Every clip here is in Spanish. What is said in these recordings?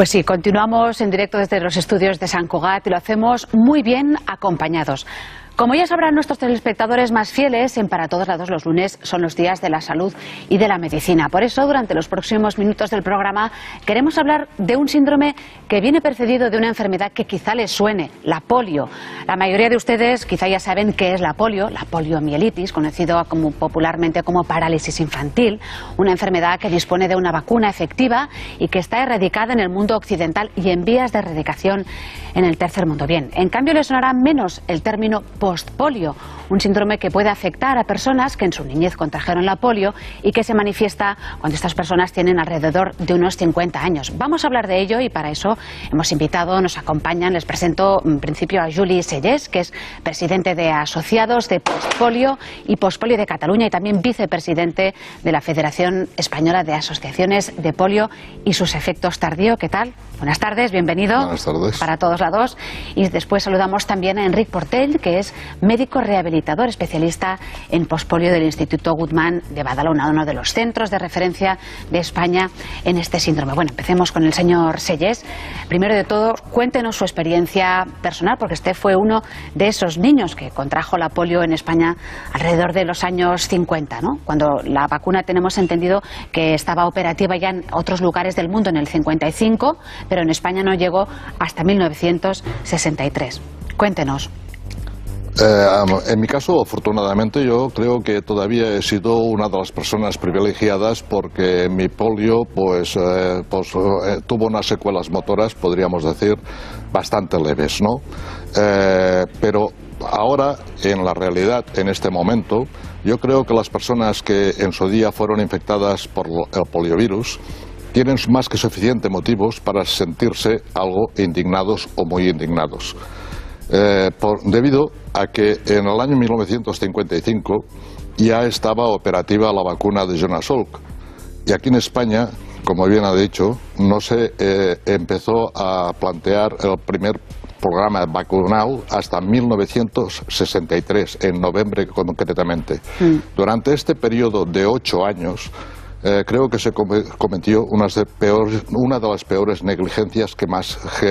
Pues sí, continuamos en directo desde los estudios de Sant Cugat y lo hacemos muy bien acompañados. Como ya sabrán nuestros telespectadores más fieles, en Para Todos Lados los lunes son los días de la salud y de la medicina. Por eso, durante los próximos minutos del programa, queremos hablar de un síndrome que viene precedido de una enfermedad que quizá les suene, la polio. La mayoría de ustedes quizá ya saben qué es la poliomielitis, conocido popularmente como parálisis infantil, una enfermedad que dispone de una vacuna efectiva y que está erradicada en el mundo occidental y en vías de erradicación en el tercer mundo. Bien, en cambio les sonará menos el término postpolio, un síndrome que puede afectar a personas que en su niñez contrajeron la polio y que se manifiesta cuando estas personas tienen alrededor de unos 50 años. Vamos a hablar de ello y para eso hemos invitado, nos acompañan, les presento en principio a Juli Sellés, que es presidente de Asociados de Postpolio y Postpolio de Cataluña y también vicepresidente de la Federación Española de Asociaciones de Polio y sus efectos tardío. ¿Qué tal? Buenas tardes, bienvenido. Buenas tardes. Para Todos Lados. Y después saludamos también a Enric Portell, que es médico rehabilitador especialista en postpolio del Instituto Guttmann de Badalona, uno de los centros de referencia de España en este síndrome. Bueno, empecemos con el señor Sellés. Primero de todo, cuéntenos su experiencia personal, porque usted fue uno de esos niños que contrajo la polio en España alrededor de los años 50, ¿no? Cuando la vacuna tenemos entendido que estaba operativa ya en otros lugares del mundo en el 55, pero en España no llegó hasta 1963. Cuéntenos. En mi caso, afortunadamente, yo creo que todavía he sido una de las personas privilegiadas porque mi polio tuvo unas secuelas motoras, podríamos decir, bastante leves, ¿no? Pero ahora, en la realidad, en este momento, yo creo que las personas que en su día fueron infectadas por el poliovirus tienen más que suficientes motivos para sentirse algo indignados o muy indignados. Debido a que en el año 1955 ya estaba operativa la vacuna de Jonas Salk y aquí en España, como bien ha dicho, no se empezó a plantear el primer programa vacunal hasta 1963, en noviembre concretamente. Durante este periodo de 8 años, creo que se cometió una de las peores negligencias que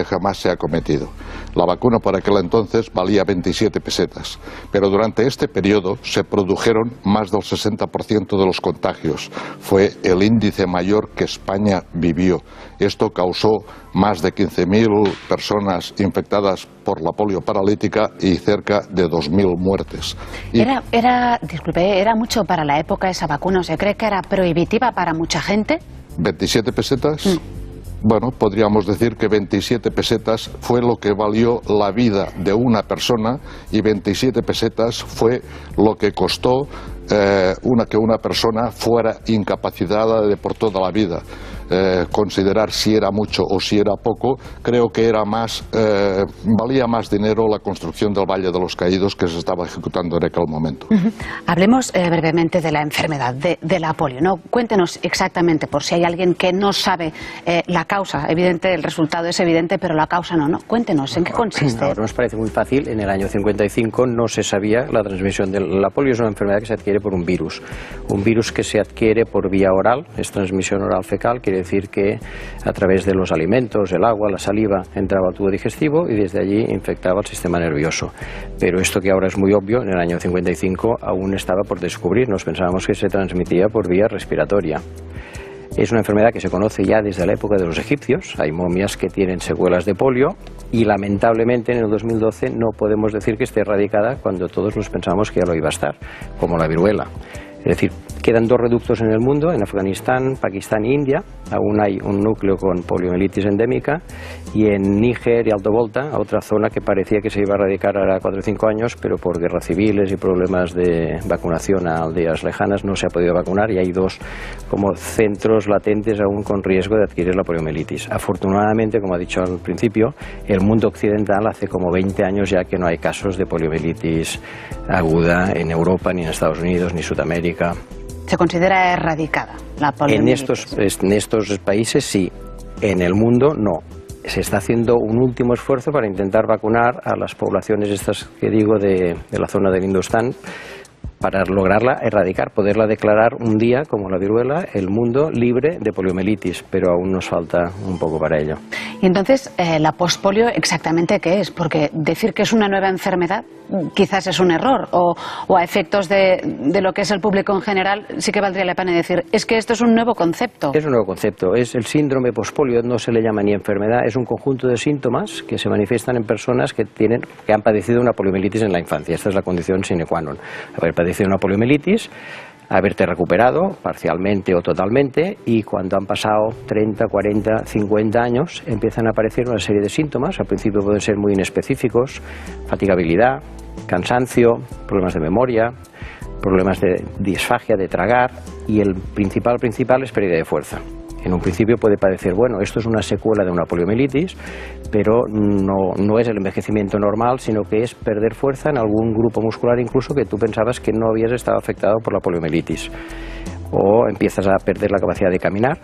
jamás se ha cometido. La vacuna por aquel entonces valía 27 pesetas, pero durante este periodo se produjeron más del 60% de los contagios. Fue el índice mayor que España vivió. Esto causó más de 15.000 personas infectadas por la polio paralítica y cerca de 2.000 muertes. ¿Era mucho para la época esa vacuna? ¿Se cree que era prohibitiva para mucha gente? 27 pesetas. Bueno, podríamos decir que 27 pesetas fue lo que valió la vida de una persona y 27 pesetas fue lo que costó que una persona fuera incapacitada por toda la vida. Considerar si era mucho o si era poco, creo que valía más dinero la construcción del Valle de los Caídos que se estaba ejecutando en aquel momento. Hablemos brevemente de la enfermedad, de la polio, ¿no? Cuéntenos exactamente, por si hay alguien que no sabe la causa. Evidente, el resultado es evidente, pero la causa no. Cuéntenos, ¿en qué consiste? Ahora nos parece muy fácil. En el año 55 no se sabía la transmisión de la polio. Es una enfermedad que se adquiere por un virus que se adquiere por vía oral, es transmisión oral fecal, quiere decir que a través de los alimentos, el agua, la saliva, entraba al tubo digestivo y desde allí infectaba el sistema nervioso. Pero esto que ahora es muy obvio, en el año 55 aún estaba por descubrir. Nos pensábamos que se transmitía por vía respiratoria. Es una enfermedad que se conoce ya desde la época de los egipcios. Hay momias que tienen secuelas de polio y lamentablemente en el 2012 no podemos decir que esté erradicada cuando todos nos pensamos que ya lo iba a estar, como la viruela. Es decir, quedan 2 reductos en el mundo, en Afganistán, Pakistán e India. Aún hay un núcleo con poliomielitis endémica y en Níger y Alto Volta, otra zona que parecía que se iba a erradicar ahora 4 o 5 años, pero por guerras civiles y problemas de vacunación a aldeas lejanas no se ha podido vacunar y hay 2 como centros latentes aún con riesgo de adquirir la poliomielitis. Afortunadamente, como ha dicho al principio, el mundo occidental hace como 20 años ya que no hay casos de poliomielitis aguda en Europa, ni en Estados Unidos, ni Sudamérica. ¿Se considera erradicada la poliomielitis? En estos países sí, en el mundo no. Se está haciendo un último esfuerzo para intentar vacunar a las poblaciones estas que digo de la zona del Indostán para lograrla erradicar, poderla declarar un día, como la viruela, el mundo libre de poliomielitis, pero aún nos falta un poco para ello. Y entonces, la pospolio, ¿exactamente qué es? Porque decir que es una nueva enfermedad quizás es un error, o a efectos de lo que es el público en general, sí que valdría la pena decir, es que esto es un nuevo concepto. Es un nuevo concepto, es el síndrome pospolio, no se le llama ni enfermedad, es un conjunto de síntomas que se manifiestan en personas que han padecido una poliomielitis en la infancia. Esta es la condición sine qua non. Haber padecido una poliomielitis, haberte recuperado parcialmente o totalmente, y cuando han pasado 30, 40, 50 años empiezan a aparecer una serie de síntomas. Al principio pueden ser muy inespecíficos: fatigabilidad, cansancio, problemas de memoria, problemas de disfagia, de tragar, y el principal es pérdida de fuerza. En un principio puede parecer, bueno, esto es una secuela de una poliomielitis, pero no es el envejecimiento normal, sino que es perder fuerza en algún grupo muscular incluso que tú pensabas que no habías estado afectado por la poliomielitis. O empiezas a perder la capacidad de caminar.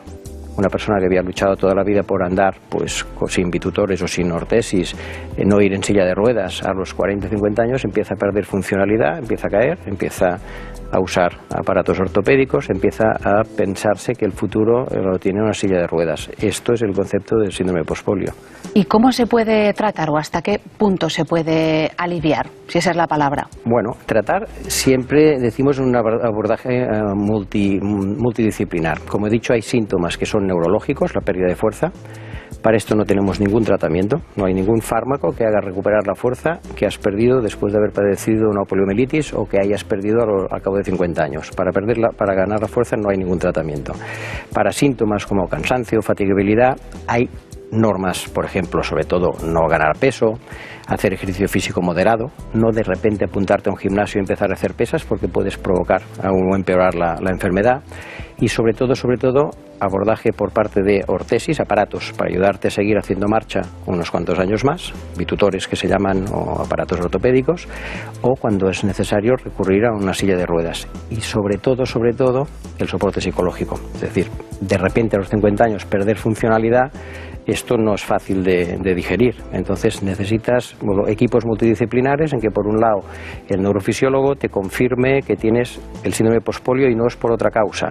Una persona que había luchado toda la vida por andar pues sin bitutores o sin ortesis, no ir en silla de ruedas, a los 40 o 50 años empieza a perder funcionalidad, empieza a caer, empieza a usar aparatos ortopédicos, empieza a pensarse que el futuro lo tiene una silla de ruedas. Esto es el concepto del síndrome pospolio. ¿Y cómo se puede tratar o hasta qué punto se puede aliviar, si esa es la palabra? Bueno, tratar siempre decimos un abordaje multidisciplinar. Como he dicho, hay síntomas que son neurológicos, la pérdida de fuerza. Para esto no tenemos ningún tratamiento, no hay ningún fármaco que haga recuperar la fuerza que has perdido después de haber padecido una poliomielitis o que hayas perdido al cabo de 50 años. Para ganar la fuerza no hay ningún tratamiento. Para síntomas como cansancio, fatigabilidad, hay normas, por ejemplo, sobre todo no ganar peso, hacer ejercicio físico moderado, no de repente apuntarte a un gimnasio y empezar a hacer pesas porque puedes provocar o empeorar la enfermedad, y sobre todo abordaje por parte de ortesis, aparatos para ayudarte a seguir haciendo marcha unos cuantos años más, bitutores que se llaman, o aparatos ortopédicos, o cuando es necesario recurrir a una silla de ruedas, y sobre todo el soporte psicológico. Es decir, de repente a los 50 años perder funcionalidad, esto no es fácil de digerir. Entonces necesitas equipos multidisciplinares en que, por un lado, el neurofisiólogo te confirme que tienes el síndrome pospolio y no es por otra causa,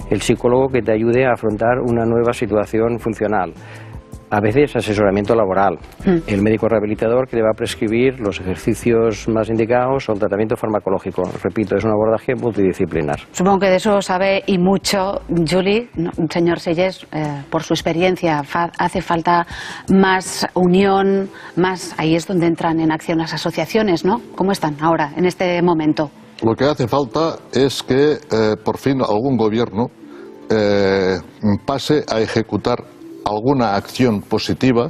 el psicólogo que te ayude a afrontar una nueva situación funcional, a veces asesoramiento laboral, el médico rehabilitador que le va a prescribir los ejercicios más indicados o el tratamiento farmacológico. Repito, es un abordaje multidisciplinar. Supongo que de eso sabe y mucho Juli, ¿no? Señor Selles, por su experiencia, hace falta más unión, ahí es donde entran en acción las asociaciones, ¿no? ¿Cómo están ahora, en este momento? Lo que hace falta es que por fin algún gobierno pase a ejecutar alguna acción positiva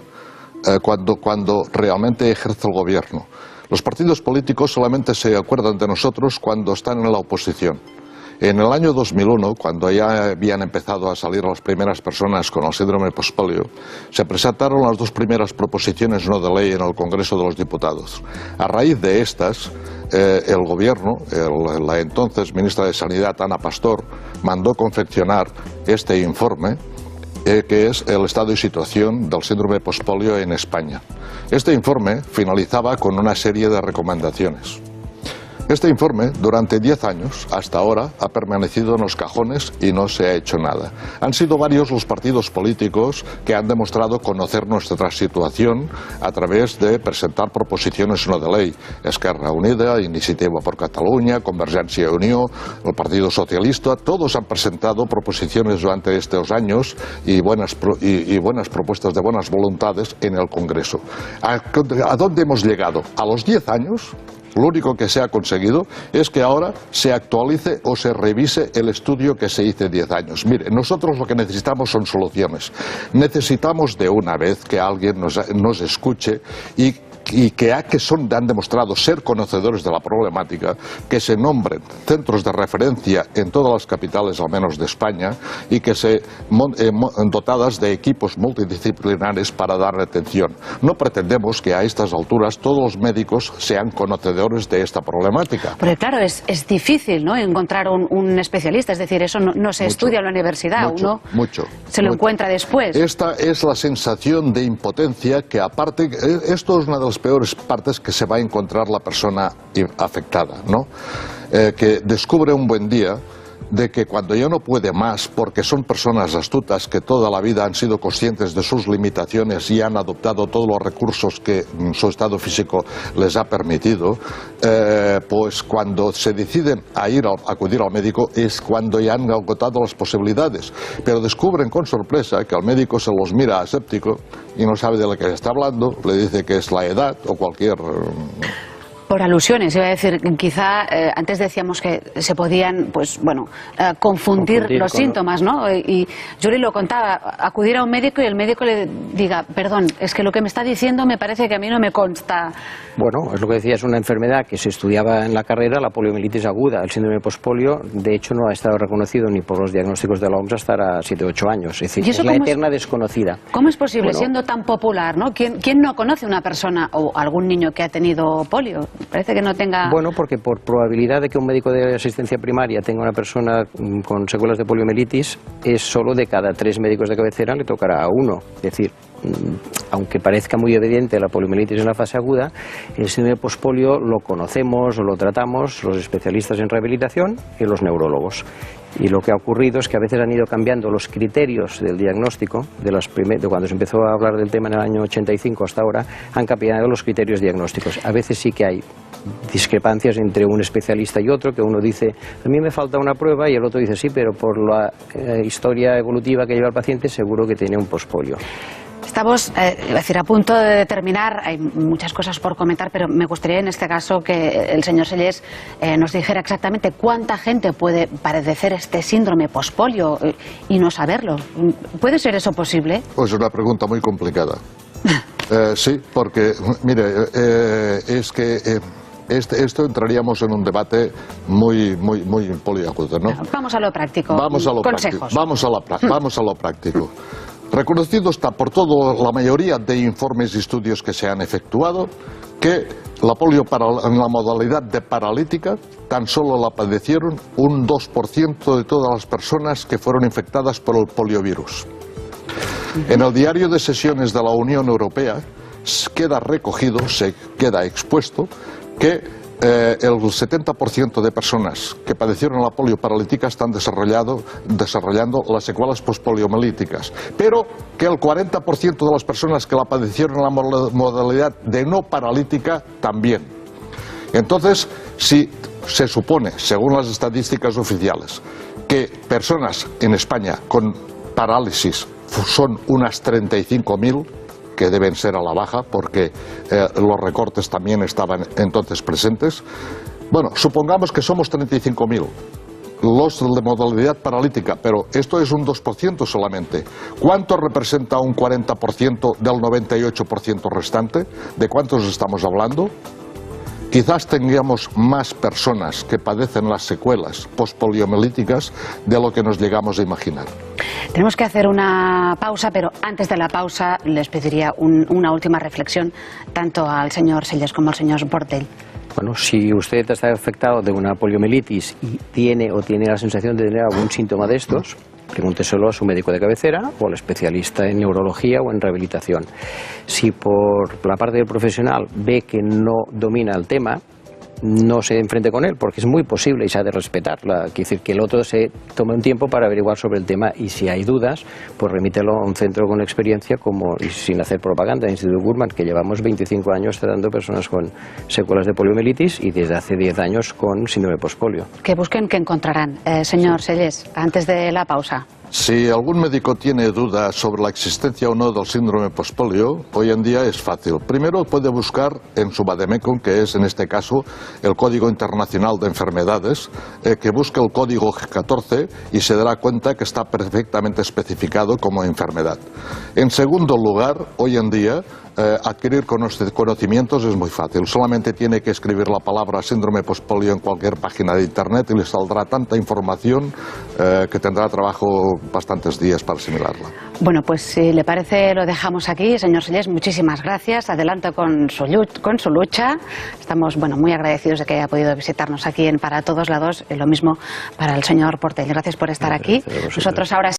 cuando realmente ejerce el gobierno. Los partidos políticos solamente se acuerdan de nosotros cuando están en la oposición. En el año 2001, cuando ya habían empezado a salir las primeras personas con el síndrome pospolio, se presentaron las dos primeras proposiciones no de ley en el Congreso de los Diputados. A raíz de estas, el gobierno, la entonces ministra de Sanidad, Ana Pastor, mandó confeccionar este informe, que es el estado y situación del síndrome pospolio en España. Este informe finalizaba con una serie de recomendaciones. Este informe, durante 10 años, hasta ahora, ha permanecido en los cajones y no se ha hecho nada. Han sido varios los partidos políticos que han demostrado conocer nuestra situación a través de presentar proposiciones no de ley. Esquerra Unida, Iniciativa per Catalunya, Convergència i Unió, el Partido Socialista, todos han presentado proposiciones durante estos años y buenas propuestas de buenas voluntades en el Congreso. ¿A dónde hemos llegado? A los 10 años... Lo único que se ha conseguido es que ahora se actualice o se revise el estudio que se hizo 10 años. Mire, nosotros lo que necesitamos son soluciones. Necesitamos de una vez que alguien nos escuche y que han demostrado ser conocedores de la problemática, que se nombren centros de referencia en todas las capitales, al menos de España, y que se dotadas de equipos multidisciplinares para dar atención. No pretendemos que a estas alturas todos los médicos sean conocedores de esta problemática. Porque claro, es difícil, ¿no?, encontrar un especialista, es decir, eso no se estudia en la universidad, uno se lo encuentra después. Esta es la sensación de impotencia que, aparte, esto es una de las peores partes que se va a encontrar la persona afectada, ¿no? Que descubre un buen día de que cuando ya no puede más, porque son personas astutas que toda la vida han sido conscientes de sus limitaciones y han adoptado todos los recursos que su estado físico les ha permitido, pues cuando se deciden a acudir al médico es cuando ya han agotado las posibilidades, pero descubren con sorpresa que al médico se los mira aséptico y no sabe de lo que está hablando, le dice que es la edad o cualquier... Por alusiones, iba a decir, quizá antes decíamos que se podían, pues bueno, confundir los síntomas, ¿no? Y Juli lo contaba, acudir a un médico y el médico le diga, perdón, es que lo que me está diciendo me parece que a mí no me consta. Bueno, es lo que decía, es una enfermedad que se estudiaba en la carrera, la poliomielitis aguda, el síndrome pospolio, de hecho no ha estado reconocido ni por los diagnósticos de la OMS hasta ahora 7 o 8 años, es decir, es la eterna desconocida. ¿Cómo es posible, siendo tan popular, ¿no? ¿Quién no conoce a una persona o algún niño que ha tenido polio? Parece que no tenga... Bueno, porque por probabilidad de que un médico de asistencia primaria tenga una persona con secuelas de poliomielitis, es solo de cada 3 médicos de cabecera le tocará a uno. Es decir, aunque parezca muy evidente la poliomielitis en la fase aguda, el síndrome pospolio lo conocemos o lo tratamos los especialistas en rehabilitación y los neurólogos. Y lo que ha ocurrido es que a veces han ido cambiando los criterios del diagnóstico, de cuando se empezó a hablar del tema en el año 85 hasta ahora, han cambiado los criterios diagnósticos. A veces sí que hay discrepancias entre un especialista y otro, que uno dice, a mí me falta una prueba, y el otro dice, sí, pero por la historia evolutiva que lleva el paciente seguro que tiene un pospolio. Estamos a punto de terminar, hay muchas cosas por comentar, pero me gustaría en este caso que el señor Sellés nos dijera exactamente cuánta gente puede padecer este síndrome pospolio y no saberlo. ¿Puede ser eso posible? Pues es una pregunta muy complicada. Sí, porque, mire, es que... Esto entraríamos en un debate muy poliagudo, ¿no? Vamos a lo práctico. Consejos. Vamos a lo práctico. Reconocido está por toda la mayoría de informes y estudios que se han efectuado que la polio en la modalidad de paralítica tan solo la padecieron un 2% de todas las personas que fueron infectadas por el poliovirus. En el diario de sesiones de la Unión Europea queda recogido, se queda expuesto que el 70% de personas que padecieron la polio paralítica están desarrollando las secuelas pospoliomielíticas, pero que el 40% de las personas que la padecieron en la modalidad de no paralítica también. Entonces, si se supone, según las estadísticas oficiales, que personas en España con parálisis son unas 35.000, que deben ser a la baja porque los recortes también estaban entonces presentes. Bueno, supongamos que somos 35.000 los de modalidad paralítica, pero esto es un 2% solamente. ¿Cuánto representa un 40% del 98% restante? ¿De cuántos estamos hablando? Quizás tengamos más personas que padecen las secuelas postpoliomielíticas de lo que nos llegamos a imaginar. Tenemos que hacer una pausa, pero antes de la pausa les pediría una última reflexión tanto al señor Sellés como al señor Portell. Bueno, si usted está afectado de una poliomielitis y tiene la sensación de tener algún síntoma de estos, pregúnteselo a su médico de cabecera o al especialista en neurología o en rehabilitación. Si por la parte del profesional ve que no domina el tema, no se enfrente con él, porque es muy posible y se ha de respetar. Quiere decir que el otro se tome un tiempo para averiguar sobre el tema, y si hay dudas, pues remítelo a un centro con experiencia, y sin hacer propaganda, el Instituto Gurman, que llevamos 25 años tratando personas con secuelas de poliomielitis y desde hace 10 años con síndrome pospolio. Que busquen, que encontrarán. Señor Sellés, antes de la pausa. Si algún médico tiene dudas sobre la existencia o no del síndrome pospolio, hoy en día es fácil. Primero puede buscar en su vademecum, que es en este caso el Código Internacional de Enfermedades, que busque el código G14 y se dará cuenta que está perfectamente especificado como enfermedad. En segundo lugar, hoy en día adquirir conocimientos es muy fácil. Solamente tiene que escribir la palabra síndrome pospolio en cualquier página de internet y le saldrá tanta información que tendrá trabajo bastantes días para asimilarla. Bueno, pues si le parece lo dejamos aquí. Señor Sellés, muchísimas gracias. Adelante con su lucha. Estamos muy agradecidos de que haya podido visitarnos aquí en Para Todos Lados. Lo mismo para el señor Portell. Gracias por estar aquí. Nosotros ahora